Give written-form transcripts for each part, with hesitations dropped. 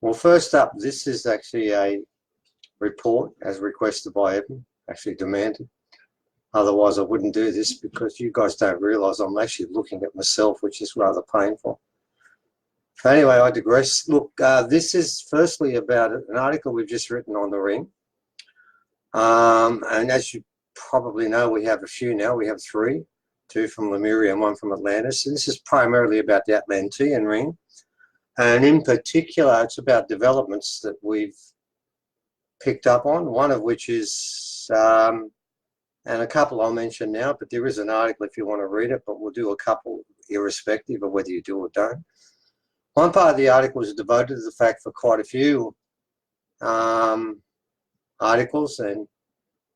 Well, first up, this is actually a report as requested by Evan, actually demanded. Otherwise, I wouldn't do this because you guys don't realise I'm actually looking at myself, which is rather painful. So anyway, I digress. Look, this is firstly about an article we've just written on the ring. And as you probably know, we have a few now. We have three, two from Lemuria and one from Atlantis. And this is primarily about the Atlantean ring. And in particular, it's about developments that we've picked up on, one of which is, and a couple I'll mention now, but there is an article if you want to read it, but we'll do a couple irrespective of whether you do or don't. One part of the article is devoted to the fact for quite a few articles and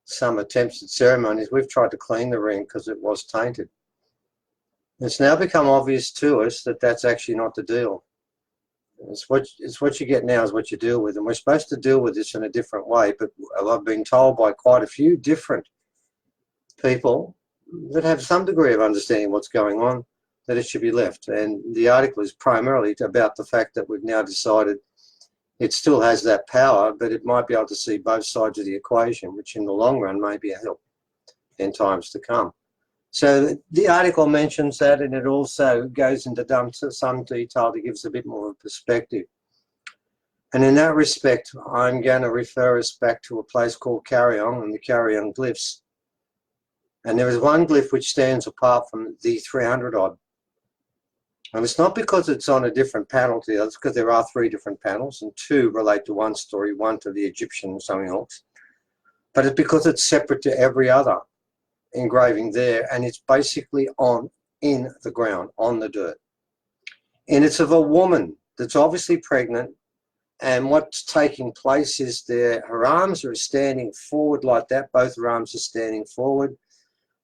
some attempts at ceremonies, we've tried to clean the ring because it was tainted. It's now become obvious to us that that's actually not the deal. It's what you get now is what you deal with, and we're supposed to deal with this in a different way, but I've been told by quite a few different people that have some degree of understanding what's going on that it should be left. And the article is primarily about the fact that we've now decided it still has that power, but it might be able to see both sides of the equation, which in the long run may be a help in times to come. So the article mentions that, and it also goes into some detail that gives a bit more of a perspective. And in that respect, I'm going to refer us back to a place called Carrion and the Carrion glyphs. And there is one glyph which stands apart from the 300 odd. And it's not because it's on a different panel to the others, because there are three different panels and two relate to one story, one to the Egyptian and something else. But it's because it's separate to every other engraving there, and it's basically in the ground, on the dirt. And it's of a woman that's obviously pregnant, and what's taking place is her arms are standing forward like that, both her arms are standing forward.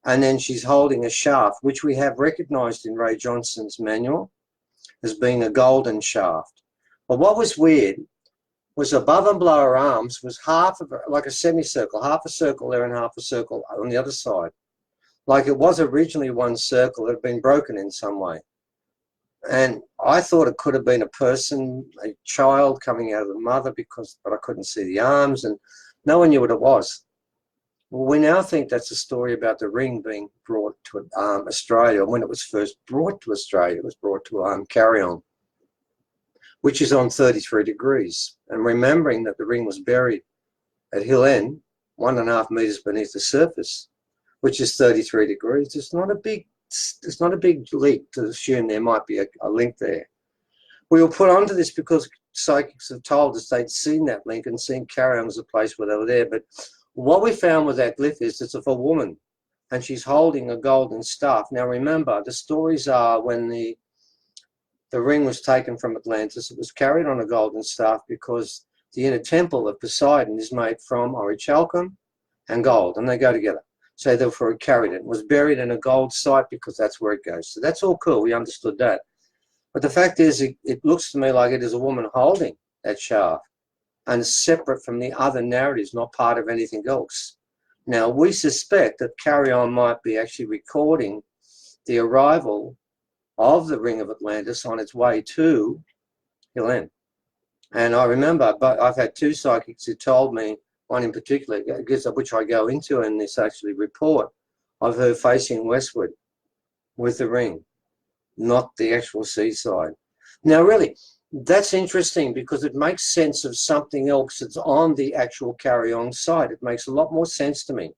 And then she's holding a shaft, which we have recognized in Ray Johnson's manual as being a golden shaft. But what was weird was above and below her arms was half of her, like a semicircle, half a circle there and half a circle on the other side. Like it was originally one circle that had been broken in some way. And I thought it could have been a person, a child coming out of the mother, but I couldn't see the arms and no one knew what it was. Well, we now think that's a story about the ring being brought to Australia. When it was first brought to Australia, it was brought to Carrion, which is on 33 degrees. And remembering that the ring was buried at Hill End, 1.5 meters beneath the surface, which is 33 degrees, it's not a big leap to assume there might be a link there. We were put onto this because psychics have told us they'd seen that link and seen Carrion as a place where they were there. But what we found with that glyph is it's of a woman and she's holding a golden staff. Now remember, the stories are when the ring was taken from Atlantis, it was carried on a golden staff because the inner temple of Poseidon is made from orichalcum and gold, and they go together. So therefore it carried it. It was buried in a gold site because that's where it goes. So that's all cool, we understood that. But the fact is, it looks to me like it is a woman holding that shaft, and separate from the other narratives, not part of anything else. Now, we suspect that Carrion might be actually recording the arrival of the Ring of Atlantis on its way to Hill End. And I remember, but I've had two psychics who told me, one in particular, which I go into in this actually report, of her facing westward with the ring, not the actual seaside. Now, really, that's interesting because it makes sense of something else that's on the actual Carrion site. It makes a lot more sense to me.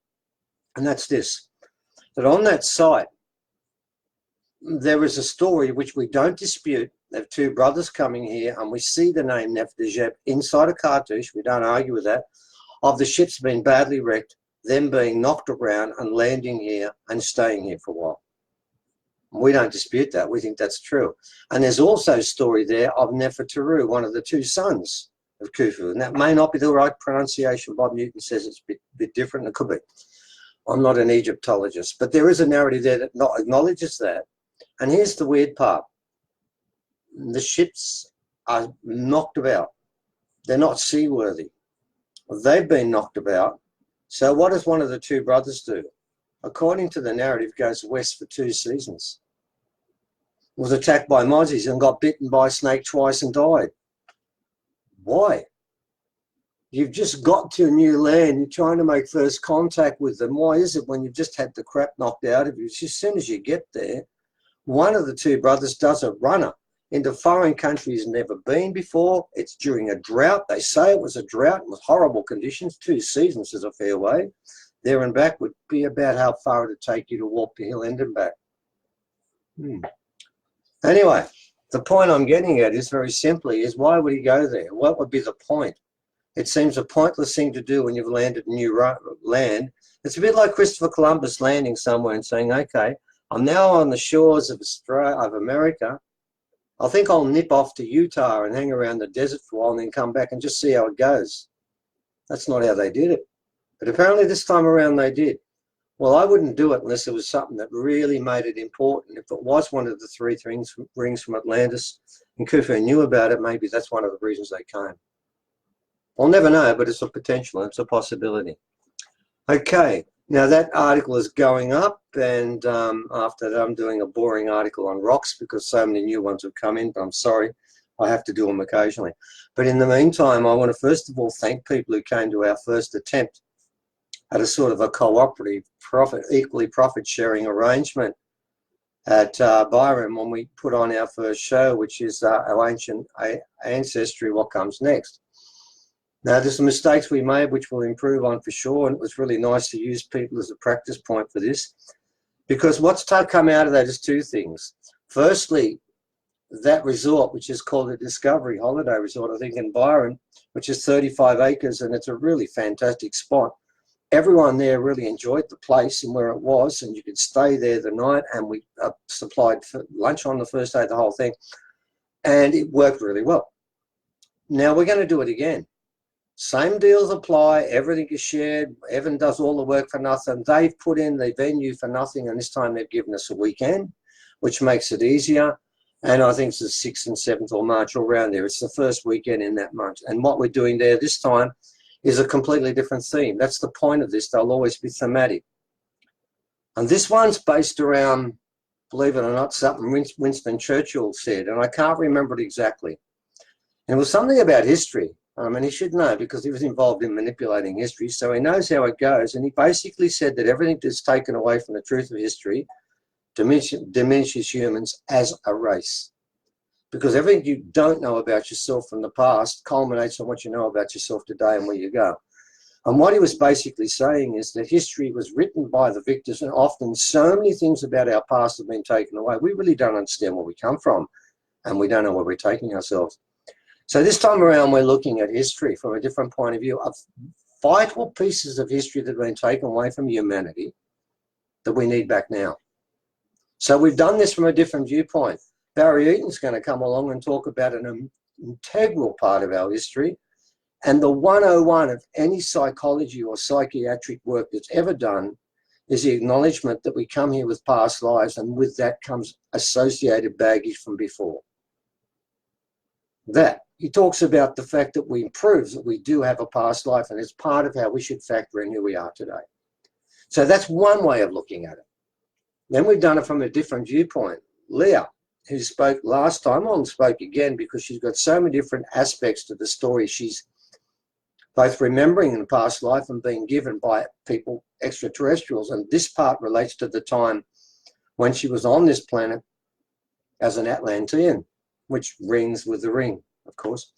And that's this, that on that site, there is a story which we don't dispute of two brothers coming here, and we see the name Neftejeb inside a cartouche, we don't argue with that, of the ships being badly wrecked, them being knocked around and landing here and staying here for a while. We don't dispute that. We think that's true. And there's also a story there of Nefertari, one of the two sons of Khufu. And that may not be the right pronunciation. Bob Newton says it's a bit different. It could be. I'm not an Egyptologist. But there is a narrative there that acknowledges that. And here's the weird part. The ships are knocked about. They're not seaworthy. They've been knocked about. So what does one of the two brothers do? According to the narrative, goes west for 2 seasons. Was attacked by mozzies and got bitten by a snake twice and died. Why? You've just got to a new land. You're trying to make first contact with them. Why is it when you've just had the crap knocked out of you? As soon as you get there, one of the two brothers does a runner into foreign countries never been before. It's during a drought. They say it was a drought with horrible conditions. 2 seasons is a fair way. There and back would be about how far it would take you to walk the hill end and back. Anyway, the point I'm getting at is very simply is why would he go there? What would be the point? It seems a pointless thing to do when you've landed new land. It's a bit like Christopher Columbus landing somewhere and saying, okay, I'm now on the shores of Australia, of America. I think I'll nip off to Utah and hang around the desert for a while and then come back and just see how it goes. That's not how they did it. But apparently this time around they did. Well, I wouldn't do it unless it was something that really made it important. If it was one of the 3 rings from Atlantis and Khufu knew about it, maybe that's one of the reasons they came. I'll never know, but it's a potential, it's a possibility. Okay, now that article is going up, and after that I'm doing a boring article on rocks because so many new ones have come in, but I'm sorry, I have to do them occasionally. But in the meantime, I want to first of all thank people who came to our first attempt at a sort of a cooperative, equally profit-sharing arrangement at Byron when we put on our first show, which is our ancient ancestry, what comes next. Now, there's some mistakes we made which we'll improve on for sure, and it was really nice to use people as a practice point for this, because what's come out of that is 2 things. Firstly, that resort, which is called the Discovery Holiday Resort, I think in Byron, which is 35 acres, and it's a really fantastic spot. Everyone there really enjoyed the place and where it was, and you could stay there the night, and we supplied for lunch on the first day, the whole thing, and it worked really well. Now we're going to do it again. Same deals apply, everything is shared, Evan does all the work for nothing. They've put in the venue for nothing, and this time they've given us a weekend, which makes it easier. And I think it's the 6th and 7th or March all around there. It's the first weekend in that month. And what we're doing there this time is a completely different theme. That's the point of this. They'll always be thematic. And this one's based around, believe it or not, something Winston Churchill said, and I can't remember it exactly. And it was something about history. And he should know because he was involved in manipulating history, so he knows how it goes. And he basically said that everything that's taken away from the truth of history diminishes humans as a race. Because everything you don't know about yourself from the past culminates on what you know about yourself today and where you go. And what he was basically saying is that history was written by the victors, and often so many things about our past have been taken away. We really don't understand where we come from, and we don't know where we're taking ourselves. So this time around, we're looking at history from a different point of view of vital pieces of history that have been taken away from humanity that we need back now. So we've done this from a different viewpoint. Barry Eaton's going to come along and talk about an integral part of our history. And the 101 of any psychology or psychiatric work that's ever done is the acknowledgement that we come here with past lives, and with that comes associated baggage from before. That. He talks about the fact that we prove that we do have a past life, and it's part of how we should factor in who we are today. So that's one way of looking at it. Then we've done it from a different viewpoint. Leah, who spoke last time, on spoke again because she's got so many different aspects to the story. She's both remembering in the past life and being given by people, extraterrestrials. And this part relates to the time when she was on this planet as an Atlantean, which rings with the ring, of course.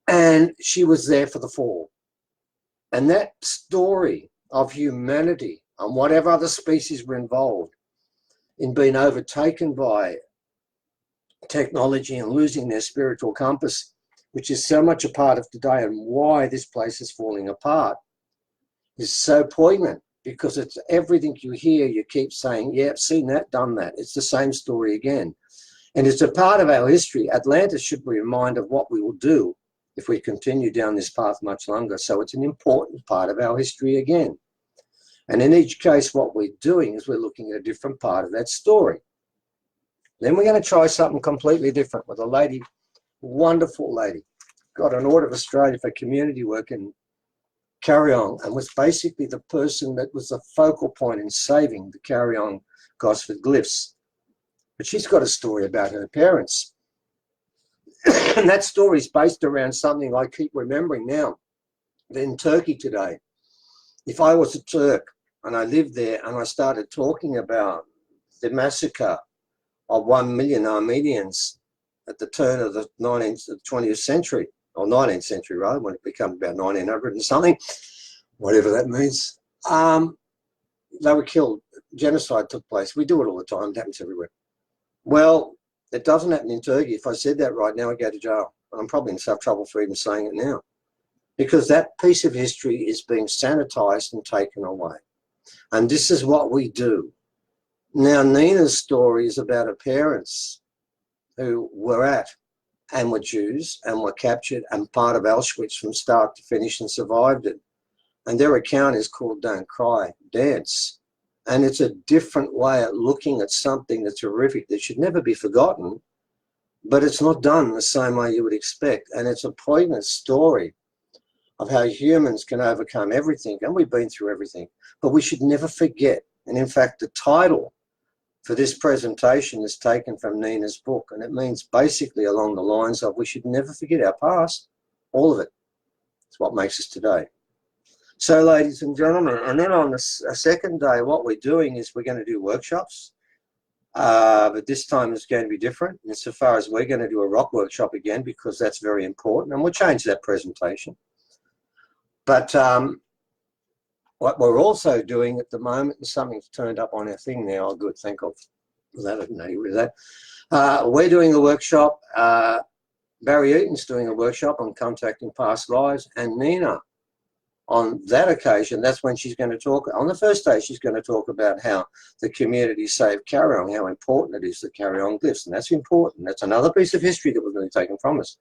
And she was there for the fall. And that story of humanity and whatever other species were involved in being overtaken by technology and losing their spiritual compass, which is so much a part of today, and why this place is falling apart, is so poignant, because it's everything you hear, you keep saying, yeah, I've seen that, done that. It's the same story again. And it's a part of our history. Atlantis should be a reminder of what we will do if we continue down this path much longer. So it's an important part of our history again. And in each case, what we're doing is we're looking at a different part of that story. Then we're going to try something completely different with a lady, wonderful lady, got an Order of Australia for community work in Carry-On, and was basically the person that was the focal point in saving the Carry-On Gosford glyphs. But she's got a story about her parents. And that story is based around something I keep remembering now. In Turkey today, if I was a Turk and I lived there and I started talking about the massacre of 1 million Armenians at the turn of the 20th century, or 19th century rather, when it became about 1900 and something, whatever that means, they were killed. Genocide took place. We do it all the time. It happens everywhere. Well, it doesn't happen in Turkey. If I said that right now, I'd go to jail. And I'm probably in some trouble for even saying it now, because that piece of history is being sanitized and taken away. And this is what we do. Now, Nina's story is about her parents who were at and were Jews and were captured and part of Auschwitz from start to finish and survived it. And their account is called Don't Cry, Dance. And it's a different way of looking at something that's horrific that should never be forgotten, but it's not done the same way you would expect. And it's a poignant story of how humans can overcome everything, and we've been through everything, but we should never forget. And in fact, the title for this presentation is taken from Nina's book, and it means basically along the lines of we should never forget our past, all of it. It's what makes us today. So, ladies and gentlemen, and then on the second day, what we're doing is we're going to do workshops, but this time it's going to be different insofar as we're going to do a rock workshop again, because that's very important, and we'll change that presentation. But what we're also doing at the moment, and something's turned up on our thing now, oh good, thank God for that, I didn't know you were that. We're doing a workshop, Barry Eaton's doing a workshop on contacting past lives, and Nina, on that occasion, that's when she's going to talk. On the first day, she's going to talk about how the community saved carry-on, how important it is to carry on glyphs. And that's important. That's another piece of history that was really taken from us.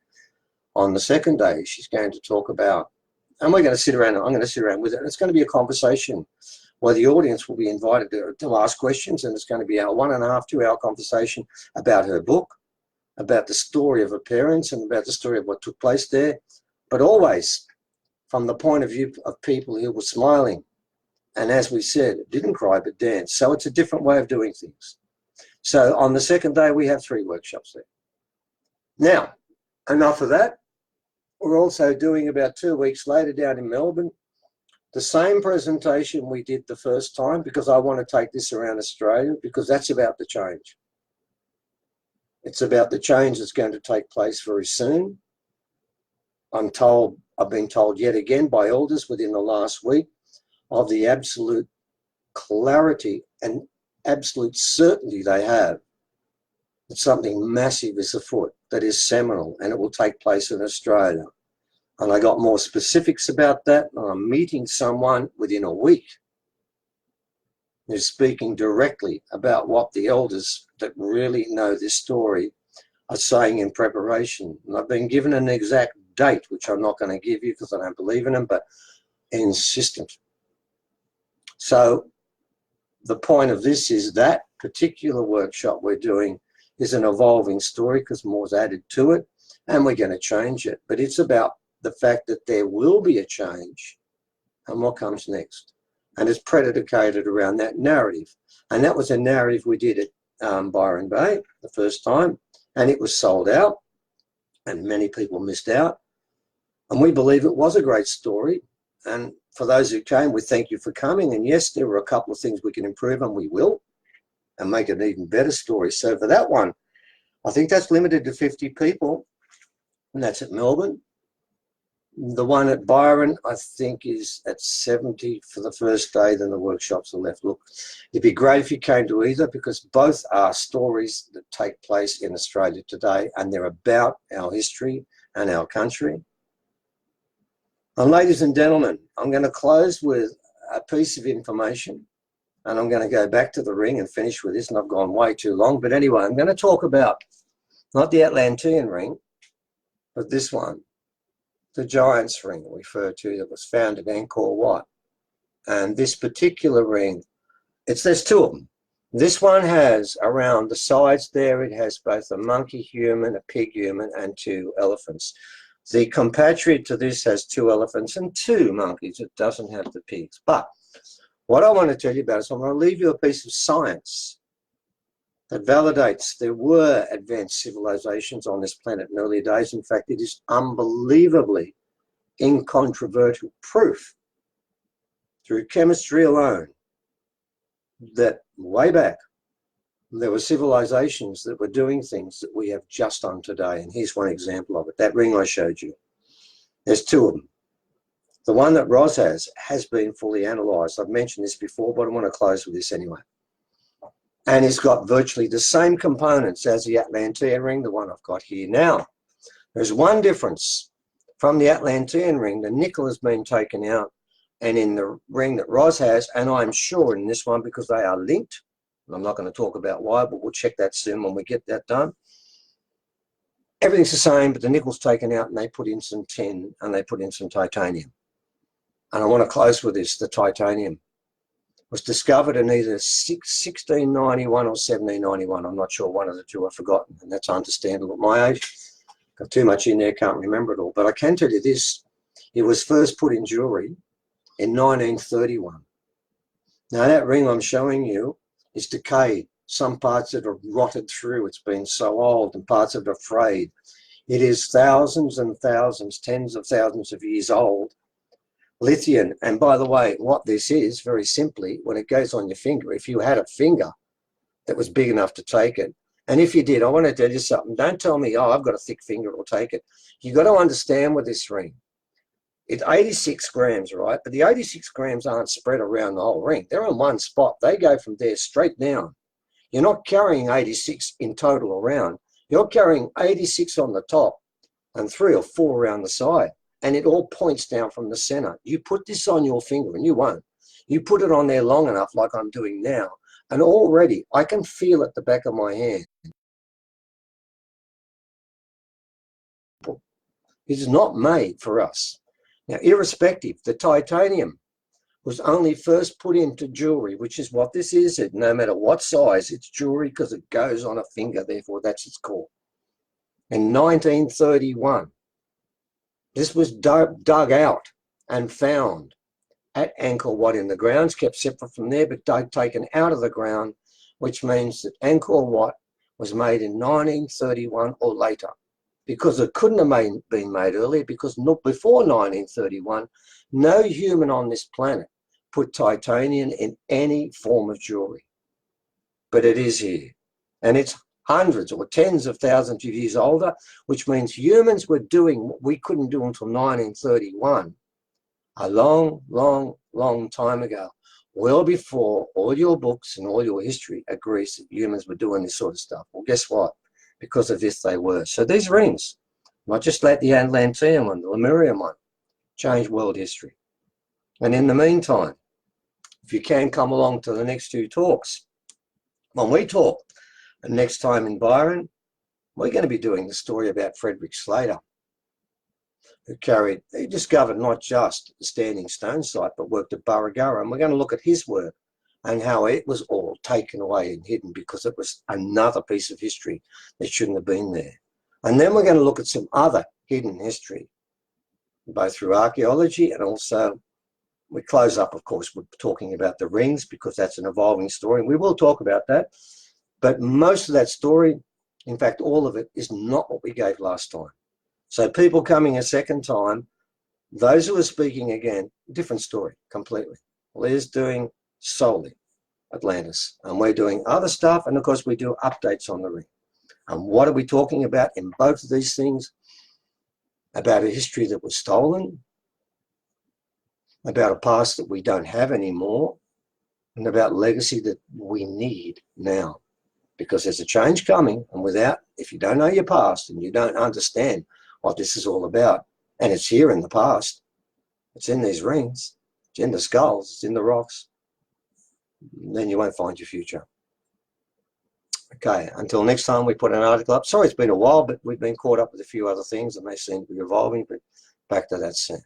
On the second day, she's going to talk about, and we're going to sit around, I'm going to sit around with it. And it's going to be a conversation where the audience will be invited to ask questions. And it's going to be a 1.5 to 2 hour conversation about her book, about the story of her parents, and about the story of what took place there. But always from the point of view of people who were smiling, and as we said, didn't cry but danced. So it's a different way of doing things. So on the second day, we have 3 workshops there. Now, enough of that. We're also doing about 2 weeks later down in Melbourne, the same presentation we did the first time, because I want to take this around Australia, because that's about the change. It's about the change that's going to take place very soon. I've been told yet again by elders within the last week of the absolute clarity and absolute certainty they have that something massive is afoot, that is seminal, and it will take place in Australia. And I got more specifics about that, and I'm meeting someone within a week who's speaking directly about what the elders that really know this story are saying in preparation. And I've been given an exact date, which I'm not going to give you because I don't believe in them, but insistent. So the point of this is that particular workshop we're doing is an evolving story because more's added to it, and we're going to change it. But it's about the fact that there will be a change and what comes next. And it's predicated around that narrative. And that was a narrative we did at Byron Bay the first time, and it was sold out, and many people missed out. And we believe it was a great story. And for those who came, we thank you for coming. And yes, there were a couple of things we can improve on, we will, and make it an even better story. So for that one, I think that's limited to 50 people, and that's at Melbourne. The one at Byron, I think, is at 70 for the first day, then the workshops are left. Look, it'd be great if you came to either, because both are stories that take place in Australia today, and they're about our history and our country. And ladies and gentlemen, I'm going to close with a piece of information, and I'm going to go back to the ring and finish with this, and I've gone way too long. But anyway, I'm going to talk about not the Atlantean ring, but this one, the Giant's ring referred to, that was found in Angkor Wat. And this particular ring, there's 2 of them. This one has around the sides there, it has both a monkey human, a pig human, and 2 elephants. The compatriot to this has 2 elephants and 2 monkeys. It doesn't have the pigs. But what I want to tell you about is I'm going to leave you a piece of science That validates there were advanced civilizations on this planet in earlier days. In fact, it is unbelievably incontrovertible proof through chemistry alone that way back there were civilizations that were doing things that we have just done today. And here's one example of it. That ring I showed you. There's two of them. The one that Roz has been fully analysed. I've mentioned this before, but I want to close with this anyway. And it's got virtually the same components as the Atlantean ring, the one I've got here now. There's one difference. From the Atlantean ring, the nickel has been taken out, and in the ring that Roz has, and I'm sure in this one because they are linked, and I'm not going to talk about why, but we'll check that soon when we get that done. Everything's the same, but the nickel's taken out and they put in some tin and they put in some titanium. And I want to close with this. The titanium was discovered in either 1691 or 1791. I'm not sure, one of the two, I've forgotten, and that's understandable at my age. Got too much in there, can't remember it all. But I can tell you this, it was first put in jewellery in 1931. Now that ring I'm showing you is decayed. Some parts of it are rotted through. It's been so old, and parts of it are frayed. It is thousands and thousands, tens of thousands of years old. Lithium. And by the way, what this is, very simply, when it goes on your finger, if you had a finger that was big enough to take it, and if you did, I want to tell you something. Don't tell me, oh, I've got a thick finger, it'll take it. You've got to understand with this ring, it's 86 grams, right? But the 86 grams aren't spread around the whole ring. They're in one spot. They go from there straight down. You're not carrying 86 in total around. You're carrying 86 on the top and 3 or 4 around the side. And it all points down from the center. You put this on your finger, and you won't. You put it on there long enough, like I'm doing now, and already I can feel at the back of my hand. It is not made for us. Now, irrespective, the titanium was only first put into jewelry, which is what this is. No matter what size, it's jewelry because it goes on a finger, therefore that's its core. In 1931, this was dug out and found at Angkor Wat in the grounds, kept separate from there, but taken out of the ground, which means that Angkor Wat was made in 1931 or later, because it couldn't have been made earlier, because not before 1931, no human on this planet put titanium in any form of jewelry. But it is here, and it's hundreds or tens of thousands of years older, which means humans were doing what we couldn't do until 1931, a long, long, long time ago, well before all your books and all your history agrees that humans were doing this sort of stuff. Well, guess what? Because of this, they were. So these rings, not just like the Atlantean one, the Lemurian one, changed world history. And in the meantime, if you can come along to the next 2 talks, when we talk, and next time in Byron, we're going to be doing the story about Frederick Slater, he discovered not just the Standing Stone site, but worked at Barragara. And we're going to look at his work and how it was all taken away and hidden because it was another piece of history that shouldn't have been there. And then we're going to look at some other hidden history, both through archaeology and also we close up, of course, with talking about the rings because that's an evolving story. We will talk about that. But most of that story, in fact, all of it is not what we gave last time. So people coming a second time, those who are speaking again, different story completely. Leah's doing solely Atlantis, and we're doing other stuff, and of course we do updates on the ring. And what are we talking about in both of these things? About a history that was stolen, about a past that we don't have anymore, and about legacy that we need now. Because there's a change coming, and if you don't know your past and you don't understand what this is all about, and it's here in the past, it's in these rings, it's in the skulls, it's in the rocks, then you won't find your future. Okay, until next time we put an article up. Sorry it's been a while, but we've been caught up with a few other things and they seem to be evolving, but back to that soon.